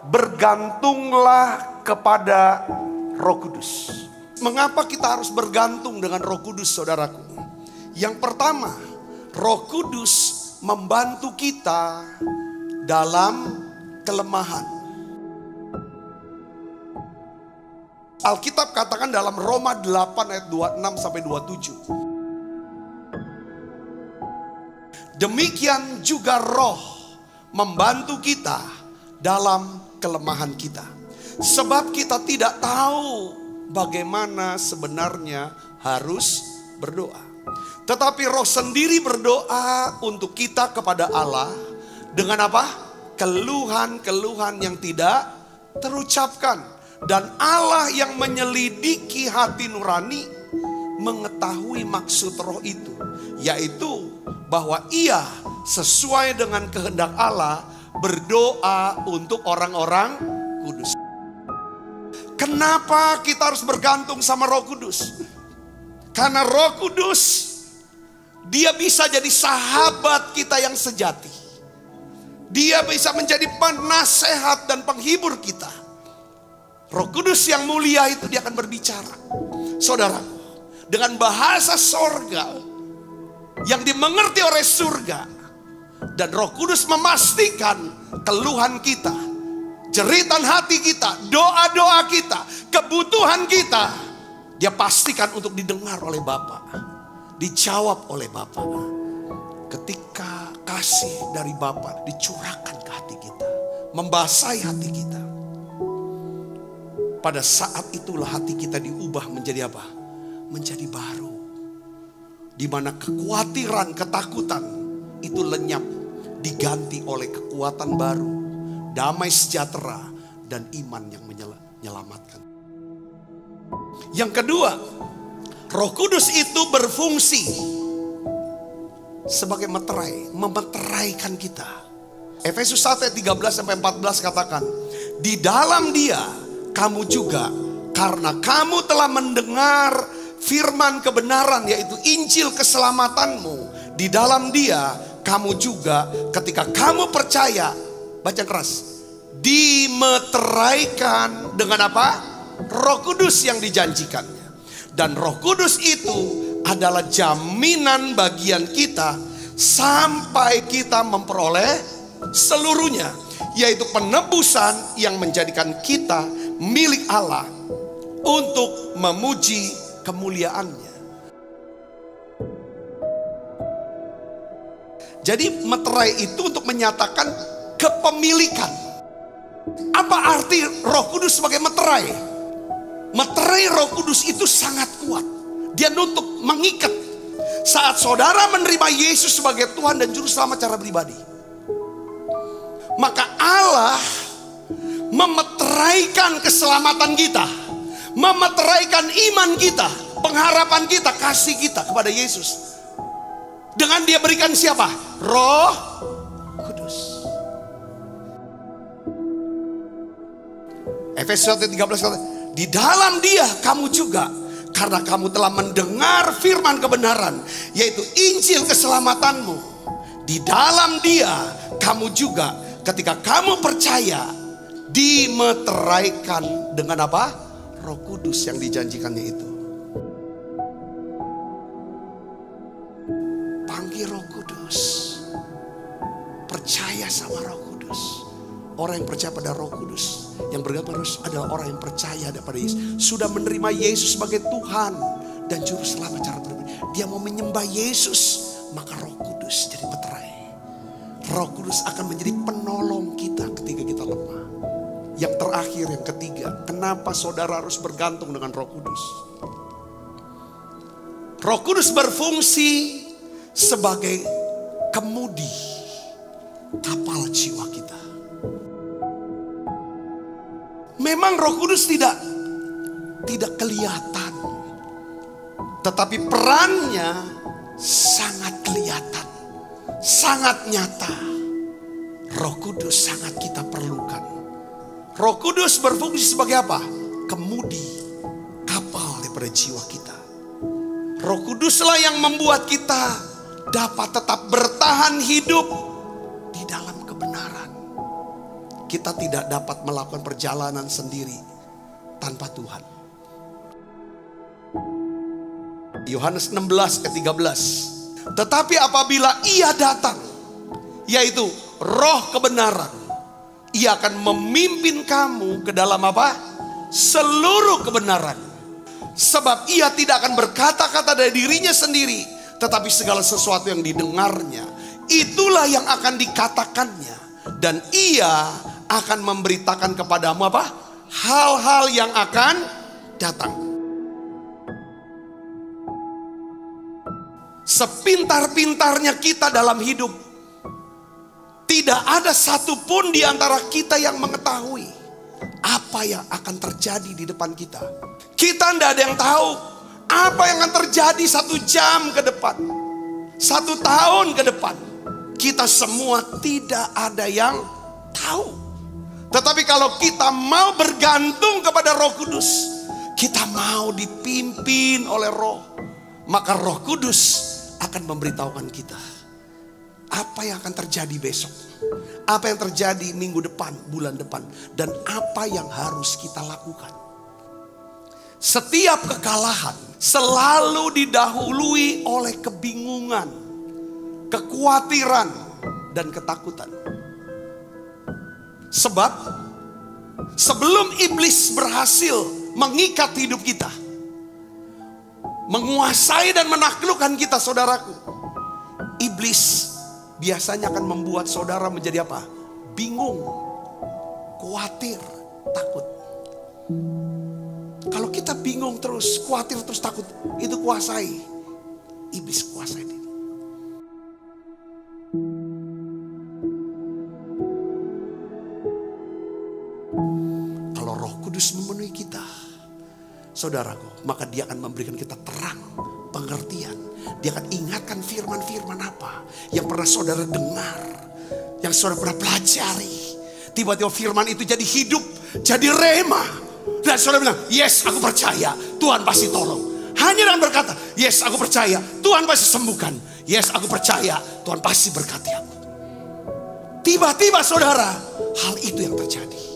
bergantunglah kepada Roh Kudus. Mengapa kita harus bergantung dengan Roh Kudus, saudaraku? Yang pertama, Roh Kudus membantu kita dalam kelemahan. Alkitab katakan dalam Roma 8 ayat 26 sampai 27. Demikian juga Roh membantu kita dalam kelemahan kita. Sebab kita tidak tahu bagaimana sebenarnya harus berdoa. Tetapi Roh sendiri berdoa untuk kita kepada Allah dengan apa? Keluhan-keluhan yang tidak terucapkan. Dan Allah yang menyelidiki hati nurani mengetahui maksud Roh itu, yaitu bahwa ia sesuai dengan kehendak Allah berdoa untuk orang-orang kudus. Kenapa kita harus bergantung sama Roh Kudus? Karena Roh Kudus, dia bisa jadi sahabat kita yang sejati. Dia bisa menjadi penasehat dan penghibur kita. Roh Kudus yang mulia itu dia akan berbicara. Saudara, dengan bahasa sorga yang dimengerti oleh surga. Dan Roh Kudus memastikan keluhan kita, jeritan hati kita, doa-doa kita, kebutuhan kita, dia pastikan untuk didengar oleh Bapa, dijawab oleh Bapa. Ketika kasih dari Bapa dicurahkan ke hati kita, membasahi hati kita, pada saat itulah hati kita diubah menjadi apa? Menjadi baru. Di mana kekhawatiran, ketakutan itu lenyap, diganti oleh kekuatan baru, damai sejahtera dan iman yang menyelamatkan. Yang kedua, Roh Kudus itu berfungsi sebagai meterai, memeteraikan kita. Efesus 1 ayat 13 sampai 14 katakan, di dalam Dia kamu juga, karena kamu telah mendengar firman kebenaran, yaitu Injil keselamatanmu. Di dalam Dia kamu juga ketika kamu percaya, baca keras, dimeteraikan dengan apa? Roh Kudus yang dijanjikannya. Dan Roh Kudus itu adalah jaminan bagian kita sampai kita memperoleh seluruhnya, yaitu penebusan yang menjadikan kita milik Allah untuk memuji kemuliaannya. Jadi meterai itu untuk menyatakan kepemilikan. Apa arti Roh Kudus sebagai meterai? Meterai Roh Kudus itu sangat kuat. Dia nutup, mengikat. Saat saudara menerima Yesus sebagai Tuhan dan Juru Selamat secara pribadi, maka Allah memeteraikan keselamatan kita, memeteraikan iman kita, pengharapan kita, kasih kita kepada Yesus. Dengan Dia berikan siapa? Roh Kudus. Efesus 1:13 kata, di dalam Dia kamu juga, karena kamu telah mendengar firman kebenaran, yaitu Injil keselamatanmu. Di dalam Dia kamu juga ketika kamu percaya, dimeteraikan dengan apa? Roh Kudus yang dijanjikannya itu. Panggil Roh Kudus, percaya sama Roh Kudus. Orang yang percaya pada Roh Kudus, yang bergabung adalah orang yang percaya kepada Yesus, sudah menerima Yesus sebagai Tuhan dan Juru Selamat secara pribadi. Dia mau menyembah Yesus, maka Roh Kudus jadi meterai. Roh Kudus akan menjadi penolong kita ketika kita lemah. Yang terakhir, yang ketiga, kenapa saudara harus bergantung dengan Roh Kudus? Roh Kudus berfungsi sebagai kemudi kapal jiwa kita. Memang Roh Kudus tidak kelihatan, tetapi perannya sangat kelihatan, sangat nyata. Roh Kudus sangat kita perlukan. Roh Kudus berfungsi sebagai apa? Kemudi kapal daripada jiwa kita. Roh Kuduslah yang membuat kita dapat tetap bertahan hidup di dalam kebenaran. kita tidak dapat melakukan perjalanan sendiri tanpa Tuhan. Yohanes 16 ayat 13. Tetapi apabila Ia datang, yaitu Roh kebenaran, Ia akan memimpin kamu ke dalam apa? Seluruh kebenaran. Sebab Ia tidak akan berkata-kata dari dirinya sendiri, tetapi segala sesuatu yang didengarnya, itulah yang akan dikatakannya. Dan Ia akan memberitakan kepadamu apa? Hal-hal yang akan datang. Sepintar-pintarnya kita dalam hidup, tidak ada satupun di antara kita yang mengetahui apa yang akan terjadi di depan kita. Kita tidak ada yang tahu apa yang akan terjadi 1 jam ke depan, 1 tahun ke depan. Kita semua tidak ada yang tahu. Tetapi kalau kita mau bergantung kepada Roh Kudus, kita mau dipimpin oleh Roh, maka Roh Kudus akan memberitahukan kita apa yang akan terjadi besok, apa yang terjadi minggu depan, bulan depan, dan apa yang harus kita lakukan. Setiap kekalahan selalu didahului oleh kebingungan, kekhawatiran, dan ketakutan. Sebab sebelum iblis berhasil mengikat hidup kita, menguasai dan menaklukkan kita, saudaraku, iblis biasanya akan membuat saudara menjadi apa? Bingung, khawatir, takut. Kalau kita bingung terus, khawatir terus, takut, itu kuasai. Iblis kuasai dia. Kalau Roh Kudus memenuhi kita, saudaraku, maka Dia akan memberikan kita terang, pengertian. Dia akan ingatkan firman-firman apa yang pernah saudara dengar, yang saudara pernah pelajari. Tiba-tiba firman itu jadi hidup, jadi rema. Dan saudara bilang, yes, aku percaya Tuhan pasti tolong. Hanya dengan berkata, yes, aku percaya Tuhan pasti sembuhkan. Yes, aku percaya Tuhan pasti berkati aku. Tiba-tiba saudara, hal itu yang terjadi.